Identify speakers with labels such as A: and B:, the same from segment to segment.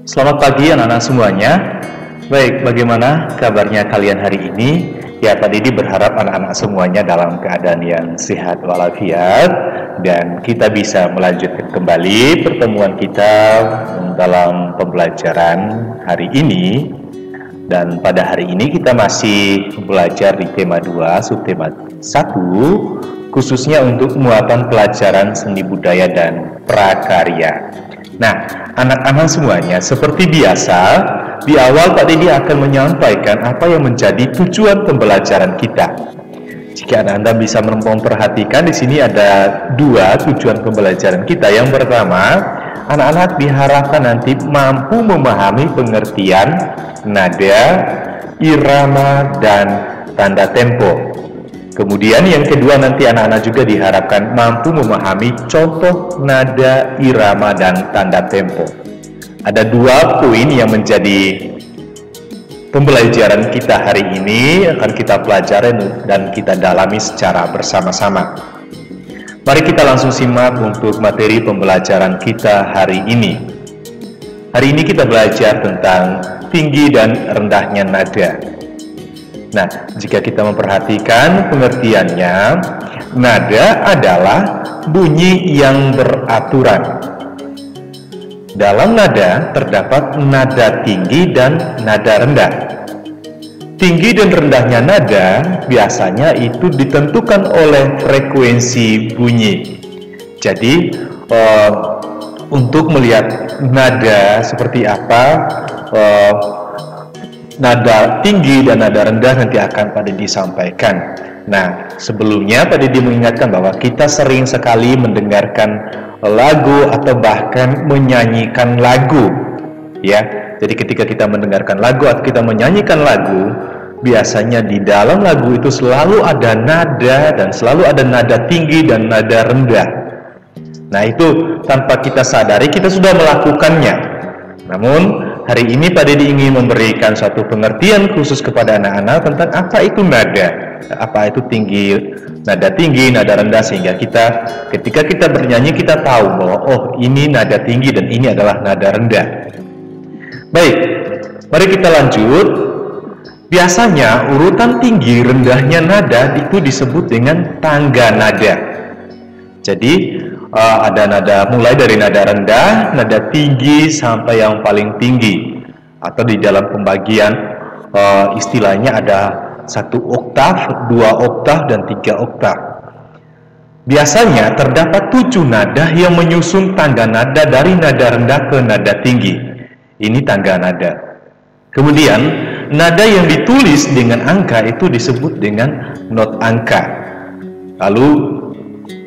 A: Selamat pagi anak-anak semuanya. Baik, bagaimana kabarnya kalian hari ini? Ya, Pak Didi berharap anak-anak semuanya dalam keadaan yang sehat walafiat dan kita bisa melanjutkan kembali pertemuan kita dalam pembelajaran hari ini. Dan pada hari ini kita masih belajar di tema 2, subtema 1, khususnya untuk muatan pelajaran seni budaya dan prakarya. Nah, anak-anak semuanya, seperti biasa, di awal Pak Didi akan menyampaikan apa yang menjadi tujuan pembelajaran kita. Jika Anda bisa memperhatikan, di sini ada dua tujuan pembelajaran kita. Yang pertama, anak-anak diharapkan nanti mampu memahami pengertian nada, irama, dan tanda tempo. Kemudian yang kedua, nanti anak-anak juga diharapkan mampu memahami contoh nada, irama, dan tanda tempo. Ada dua poin yang menjadi pembelajaran kita hari ini, akan kita pelajari dan kita dalami secara bersama-sama. Mari kita langsung simak untuk materi pembelajaran kita hari ini. Hari ini kita belajar tentang tinggi dan rendahnya nada. Nah, jika kita memperhatikan pengertiannya, nada adalah bunyi yang beraturan. Dalam nada terdapat nada tinggi dan nada rendah. Tinggi dan rendahnya nada biasanya itu ditentukan oleh frekuensi bunyi. Jadi, untuk melihat nada seperti apa, nada tinggi dan nada rendah nanti akan Pak Didi sampaikan. Nah, sebelumnya Pak Didi mengingatkan bahwa kita sering sekali mendengarkan lagu atau bahkan menyanyikan lagu. Ya, jadi ketika kita mendengarkan lagu atau kita menyanyikan lagu, biasanya di dalam lagu itu selalu ada nada dan selalu ada nada tinggi dan nada rendah. Nah, itu tanpa kita sadari kita sudah melakukannya. Namun hari ini Pak Didi ingin memberikan suatu pengertian khusus kepada anak-anak tentang apa itu nada, apa itu nada tinggi, nada rendah, sehingga kita ketika kita bernyanyi kita tahu bahwa oh, ini nada tinggi dan ini adalah nada rendah. Baik, mari kita lanjut. Biasanya urutan tinggi rendahnya nada itu disebut dengan tangga nada. Jadi ada nada mulai dari nada rendah, nada tinggi sampai yang paling tinggi. Atau di dalam pembagian istilahnya ada 1 oktav, 2 oktav, dan 3 oktav. Biasanya terdapat 7 nada yang menyusun tangga nada dari nada rendah ke nada tinggi. Ini tangga nada. Kemudian nada yang ditulis dengan angka itu disebut dengan not angka. Lalu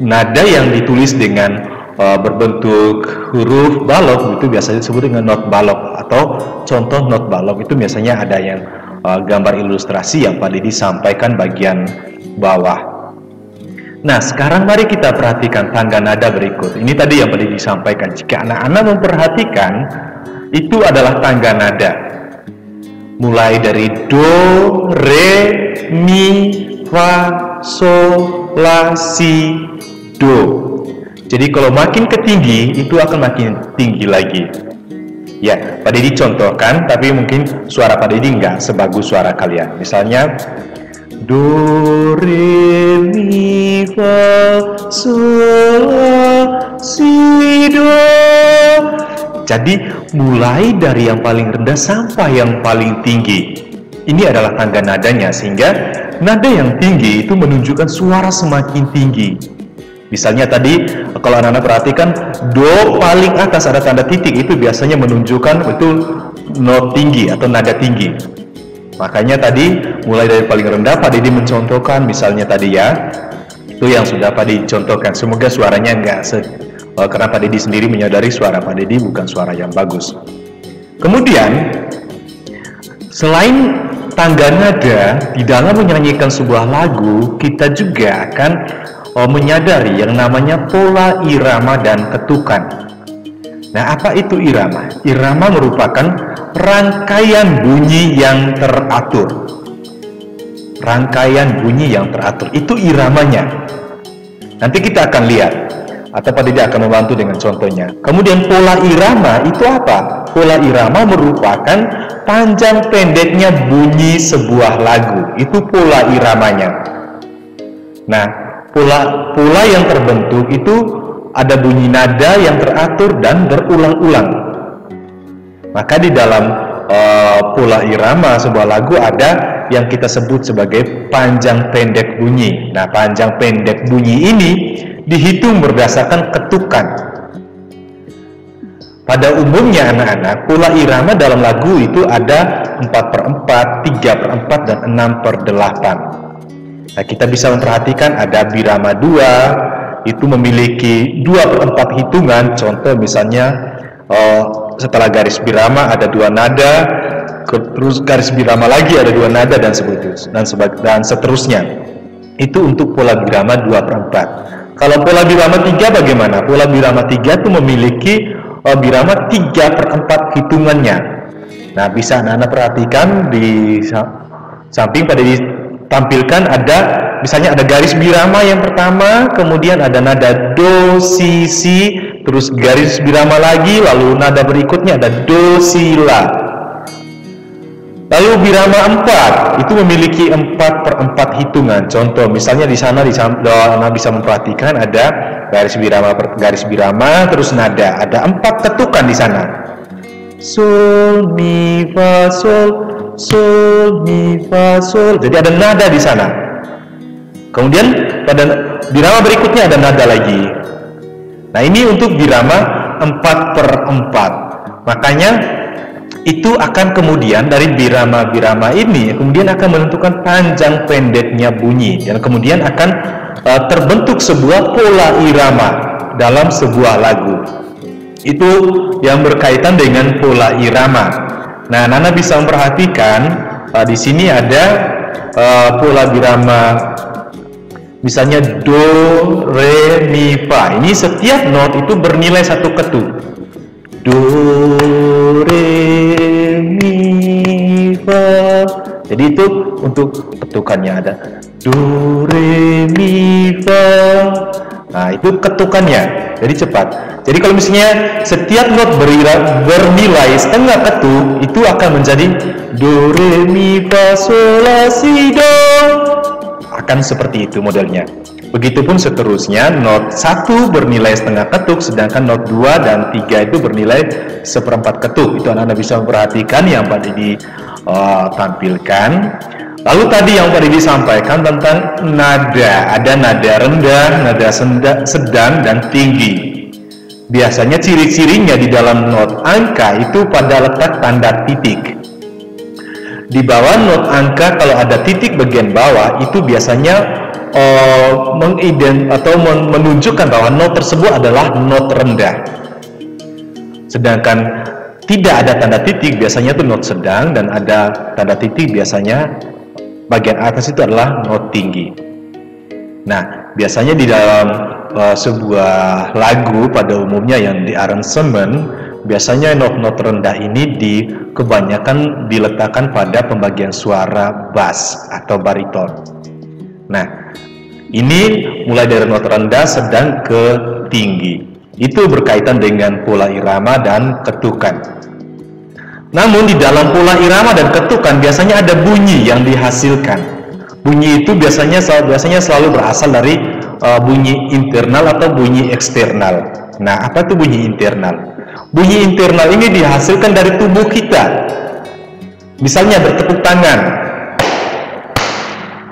A: nada yang ditulis dengan berbentuk huruf balok itu biasanya disebut dengan not balok, atau contoh not balok itu biasanya ada yang gambar ilustrasi yang Pak Didi sampaikan bagian bawah. Nah, sekarang mari kita perhatikan tangga nada berikut. Ini tadi yang Pak Didi sampaikan. Jika anak-anak memperhatikan, itu adalah tangga nada. Mulai dari do, re, mi, fa, sol, la, si, do. Jadi kalau makin ke tinggi itu akan makin tinggi lagi. Ya, Pak Didi contohkan, tapi mungkin suara Pak Didi nggak sebagus suara kalian. Misalnya do, re, mi, fa, sol, la, si, do. Jadi mulai dari yang paling rendah sampai yang paling tinggi. Ini adalah tangga nadanya, sehingga nada yang tinggi itu menunjukkan suara semakin tinggi. Misalnya tadi, kalau anak-anak perhatikan, do paling atas ada tanda titik, itu biasanya menunjukkan itu not tinggi atau nada tinggi. Makanya tadi, mulai dari paling rendah, Pak Didi mencontohkan, misalnya tadi ya, itu yang sudah Pak Didi contohkan. Semoga suaranya karena Pak Didi sendiri menyadari suara Pak Didi bukan suara yang bagus. Kemudian, selain tangga nada, di dalam menyanyikan sebuah lagu, kita juga akan menyadari yang namanya pola irama dan ketukan. Nah, apa itu irama? Irama merupakan rangkaian bunyi yang teratur. Rangkaian bunyi yang teratur, itu iramanya. Nanti kita akan lihat Atau Pak Didi akan membantu dengan contohnya. Kemudian pola irama itu apa? Pola irama merupakan panjang pendeknya bunyi sebuah lagu. Itu pola iramanya. Nah, pola yang terbentuk itu ada bunyi nada yang teratur dan berulang-ulang. Maka di dalam pola irama sebuah lagu ada yang kita sebut sebagai panjang pendek bunyi. Nah, panjang pendek bunyi ini dihitung berdasarkan ketukan. Pada umumnya anak-anak, pola irama dalam lagu itu ada 4/4, 3/4, dan 6/8. Nah, kita bisa memperhatikan ada birama 2, itu memiliki 2/4 hitungan. Contoh misalnya setelah garis birama ada 2 nada, terus garis birama lagi ada 2 nada, dan seterusnya. Itu untuk pola birama 2/4. Kalau pola birama 3 bagaimana? Pola birama 3 itu memiliki birama 3/4 hitungannya. Nah, bisa anak-anak perhatikan di samping pada ditampilkan ada, misalnya ada garis birama yang pertama, kemudian ada nada do, si, terus garis birama lagi, lalu nada berikutnya ada do, si, la. Lalu birama 4 itu memiliki 4/4 hitungan. Contoh misalnya di sana Anda bisa memperhatikan ada garis birama terus nada. Ada 4 ketukan di sana. Sol, mi, fa, sol, mi, fa, sol. Jadi ada nada di sana. Kemudian pada birama berikutnya ada nada lagi. Nah, ini untuk birama 4/4. Makanya itu akan kemudian dari birama-birama ini kemudian akan menentukan panjang pendeknya bunyi, dan kemudian akan terbentuk sebuah pola irama dalam sebuah lagu. Itu yang berkaitan dengan pola irama. Nah, Nana bisa memperhatikan di sini ada pola birama, misalnya do, re, mi, fa. Ini setiap not itu bernilai 1 ketuk. Do, re, mi, fa. Jadi itu untuk ketukannya ada do, re, mi, fa. Nah, itu ketukannya. Jadi cepat. Jadi kalau misalnya setiap not bernilai setengah ketuk, itu akan menjadi do, re, mi, fa, sol, la, si, do. Akan seperti itu modelnya. Begitupun seterusnya, not 1 bernilai setengah ketuk, sedangkan not 2 dan 3 itu bernilai 1/4 ketuk. Itu anak-anak bisa memperhatikan yang Pak Didi tampilkan. Lalu tadi yang Pak Didi sampaikan tentang nada. Ada nada rendah, nada sedang, dan tinggi. Biasanya ciri-cirinya di dalam not angka itu pada letak tanda titik. Di bawah not angka kalau ada titik bagian bawah itu biasanya menunjukkan bahwa not tersebut adalah not rendah. Sedangkan tidak ada tanda titik biasanya itu not sedang, dan ada tanda titik biasanya bagian atas itu adalah not tinggi. Nah, biasanya di dalam sebuah lagu pada umumnya yang di aransemen, biasanya not-not rendah ini kebanyakan diletakkan pada pembagian suara bass atau bariton. Nah, ini mulai dari not rendah, sedang, ke tinggi. Itu berkaitan dengan pola irama dan ketukan. Namun di dalam pola irama dan ketukan biasanya ada bunyi yang dihasilkan. Bunyi itu biasanya selalu berasal dari bunyi internal atau bunyi eksternal. Nah, apa itu bunyi internal? Bunyi internal ini dihasilkan dari tubuh kita. Misalnya bertepuk tangan,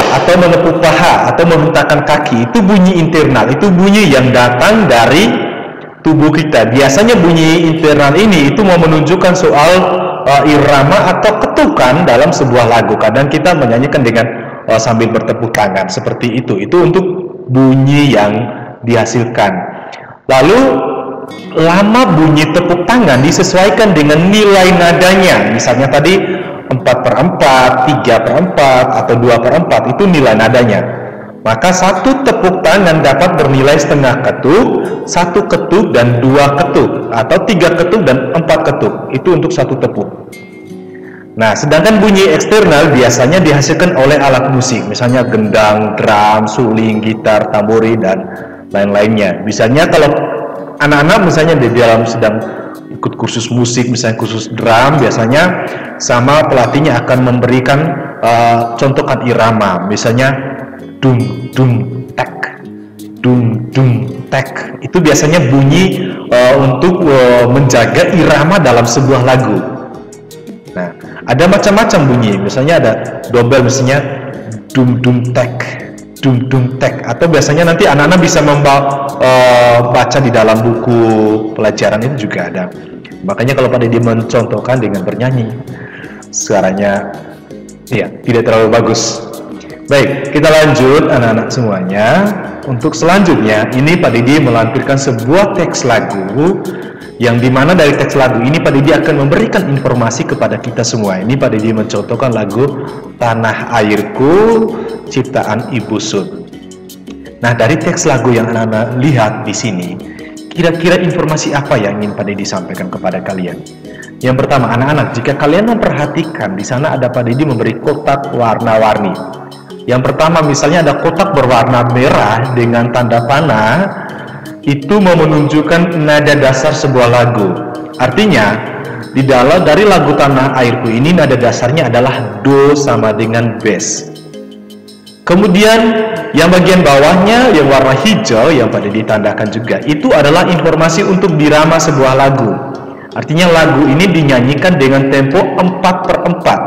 A: atau menepuk paha, atau menghentakkan kaki. Itu bunyi internal, itu bunyi yang datang dari tubuh kita. Biasanya bunyi internal ini itu mau menunjukkan soal irama atau ketukan dalam sebuah lagu. Kadang kita menyanyikan dengan sambil bertepuk tangan, seperti itu. Itu untuk bunyi yang dihasilkan. Lalu lama bunyi tepuk tangan disesuaikan dengan nilai nadanya. Misalnya tadi 4/4, 3/4, atau 2/4 itu nilai nadanya. Maka 1 tepuk tangan dapat bernilai setengah ketuk, 1 ketuk, dan 2 ketuk, atau 3 ketuk dan 4 ketuk. Itu untuk 1 tepuk. Nah, sedangkan bunyi eksternal biasanya dihasilkan oleh alat musik, misalnya gendang, drum, suling, gitar, tamburi, dan lain-lainnya. Misalnya kalau anak-anak misalnya di dalam sedang ikut kursus musik, misalnya kursus drum, biasanya sama pelatihnya akan memberikan contohkan irama, misalnya dung dung tek, dung dung tek. Itu biasanya bunyi untuk menjaga irama dalam sebuah lagu. Nah, ada macam-macam bunyi, misalnya ada dobel, misalnya dung dung tek, dung dung tek, atau biasanya nanti anak-anak bisa baca di dalam buku pelajaran itu juga ada. Makanya kalau Pak Didi mencontohkan dengan bernyanyi, suaranya ya tidak terlalu bagus. Baik, kita lanjut anak-anak semuanya. Untuk selanjutnya, ini Pak Didi melampirkan sebuah teks lagu yang dimana dari teks lagu ini Pak Didi akan memberikan informasi kepada kita semua. Ini Pak Didi mencontohkan lagu Tanah Airku ciptaan Ibu Sud. Nah, dari teks lagu yang anak-anak lihat di sini, kira-kira informasi apa yang ingin Pak Didi sampaikan kepada kalian? Yang pertama, anak-anak, jika kalian memperhatikan di sana ada Pak Didi memberi kotak warna-warni. Yang pertama, misalnya ada kotak berwarna merah dengan tanda panah, itu mau menunjukkan nada dasar sebuah lagu. Artinya, dari lagu Tanah Airku ini nada dasarnya adalah do sama dengan bes. Kemudian yang bagian bawahnya yang warna hijau yang pada ditandakan juga itu adalah informasi untuk dirama sebuah lagu. Artinya lagu ini dinyanyikan dengan tempo 4/4,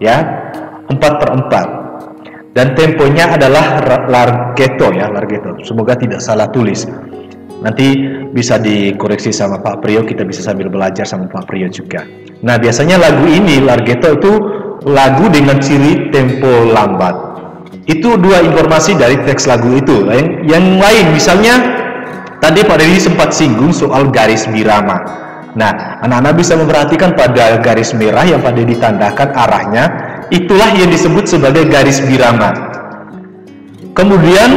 A: ya, 4/4. Dan temponya adalah larghetto, ya, larghetto. Semoga tidak salah tulis. Nanti bisa dikoreksi sama Pak Priyo, kita bisa sambil belajar sama Pak Priyo juga. Nah, biasanya lagu ini, larghetto, itu lagu dengan ciri tempo lambat. Itu dua informasi dari teks lagu itu. Yang lain, misalnya tadi Pak Dedi sempat singgung soal garis birama. Nah, anak-anak bisa memperhatikan pada garis merah yang Pak Dedi tandakan arahnya, itulah yang disebut sebagai garis birama. Kemudian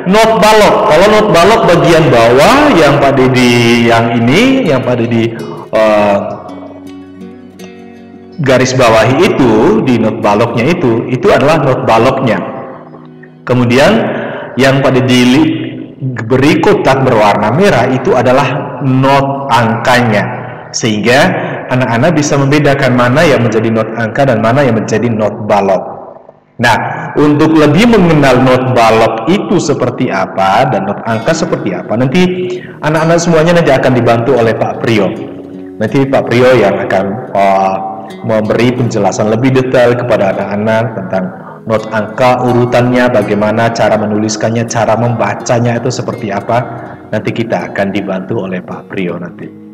A: not balok. Kalau not balok bagian bawah yang Pak Dedi yang Pak Dedi garis bawahi itu di not baloknya itu adalah not baloknya. Kemudian yang Pak Dedi beri kotak berwarna merah itu adalah not angkanya. Sehingga anak-anak bisa membedakan mana yang menjadi not angka dan mana yang menjadi not balok. Nah, untuk lebih mengenal not balok itu seperti apa dan not angka seperti apa, nanti anak-anak semuanya nanti akan dibantu oleh Pak Priyo. Nanti Pak Priyo yang akan memberi penjelasan lebih detail kepada anak-anak tentang not angka, urutannya, bagaimana cara menuliskannya, cara membacanya itu seperti apa. Nanti kita akan dibantu oleh Pak Priyo nanti.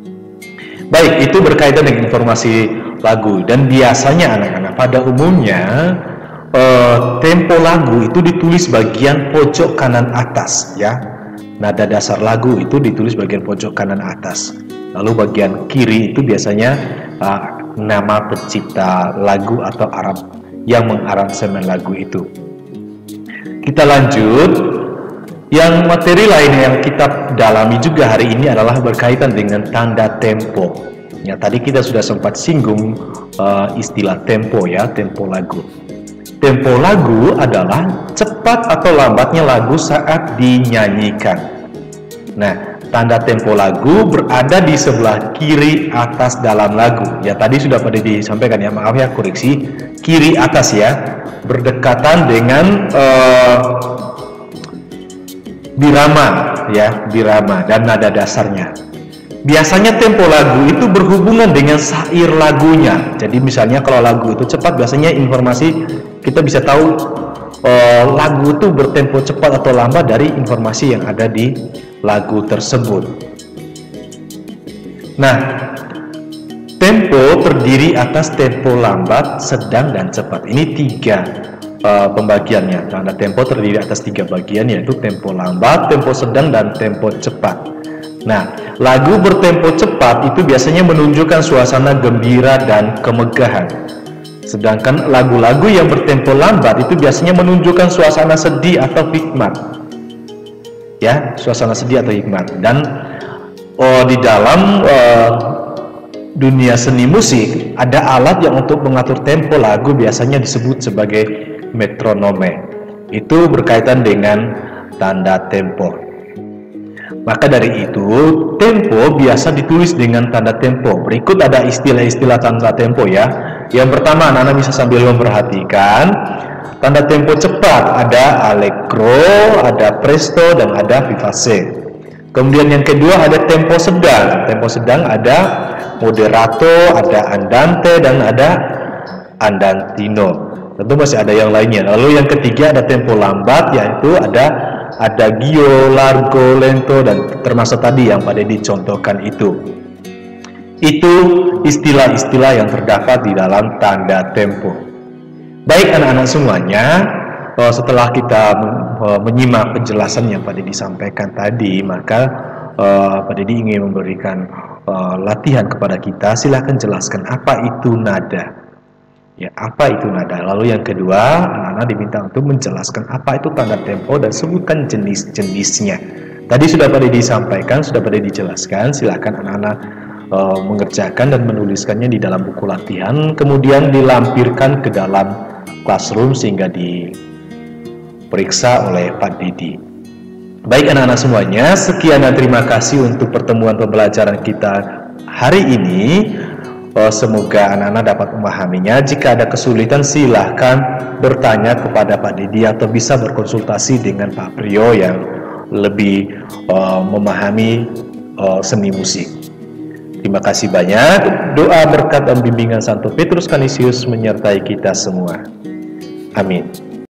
A: Baik, itu berkaitan dengan informasi lagu. Dan biasanya anak-anak pada umumnya tempo lagu itu ditulis bagian pojok kanan atas, ya. Nada dasar lagu itu ditulis bagian pojok kanan atas. Lalu bagian kiri itu biasanya nama pencipta lagu atau Arab yang mengaransemen lagu itu. Kita lanjut. Yang materi lain yang kita dalami juga hari ini adalah berkaitan dengan tanda tempo. Ya, tadi kita sudah sempat singgung istilah tempo, ya, tempo lagu. Tempo lagu adalah cepat atau lambatnya lagu saat dinyanyikan. Nah, tanda tempo lagu berada di sebelah kiri atas dalam lagu. Ya, tadi sudah pada disampaikan, ya, maaf ya, koreksi, kiri atas, ya, berdekatan dengan birama, ya, birama dan nada dasarnya. Biasanya tempo lagu itu berhubungan dengan syair lagunya. Jadi misalnya kalau lagu itu cepat, biasanya informasi kita bisa tahu lagu itu bertempo cepat atau lambat dari informasi yang ada di lagu tersebut. Nah, tempo terdiri atas tempo lambat, sedang, dan cepat. Ini tiga pembagiannya. Tanda tempo terdiri atas tiga bagian, yaitu tempo lambat, tempo sedang, dan tempo cepat. Nah, lagu bertempo cepat itu biasanya menunjukkan suasana gembira dan kemegahan. Sedangkan lagu-lagu yang bertempo lambat itu biasanya menunjukkan suasana sedih atau hikmat. Ya, suasana sedih atau hikmat. Dan di dalam dunia seni musik ada alat yang untuk mengatur tempo lagu biasanya disebut sebagai metronome. Itu berkaitan dengan tanda tempo. Maka dari itu, tempo biasa ditulis dengan tanda tempo. Berikut ada istilah-istilah tanda tempo ya. Yang pertama, anak-anak bisa sambil memperhatikan. Tanda tempo cepat ada allegro, ada presto, dan ada vivace. Kemudian yang kedua ada tempo sedang. Tempo sedang ada moderato, ada andante, dan ada andantino. Tentu masih ada yang lainnya. Lalu yang ketiga ada tempo lambat, yaitu ada adagio, largo, lento, dan termasuk tadi yang Pak Dedi contohkan itu. Itu istilah-istilah yang terdapat di dalam tanda tempo. Baik anak-anak semuanya, setelah kita menyimak penjelasan yang Pak Dedi sampaikan tadi, maka Pak Dedi ingin memberikan latihan kepada kita. Silahkan jelaskan apa itu nada. Ya, apa itu nada? Lalu yang kedua, anak-anak diminta untuk menjelaskan apa itu tanda tempo dan sebutkan jenis-jenisnya. Tadi sudah Pak Dedi sampaikan, sudah Pak Dedi jelaskan. Silakan anak-anak mengerjakan dan menuliskannya di dalam buku latihan, kemudian dilampirkan ke dalam classroom sehingga diperiksa oleh Pak Dedi. Baik anak-anak semuanya, sekian dan terima kasih untuk pertemuan pembelajaran kita hari ini. Semoga anak-anak dapat memahaminya. Jika ada kesulitan silahkan bertanya kepada Pak Dedi atau bisa berkonsultasi dengan Pak Priyo yang lebih memahami seni musik. Terima kasih banyak. Doa berkat dan bimbingan Santo Petrus Canisius menyertai kita semua. Amin.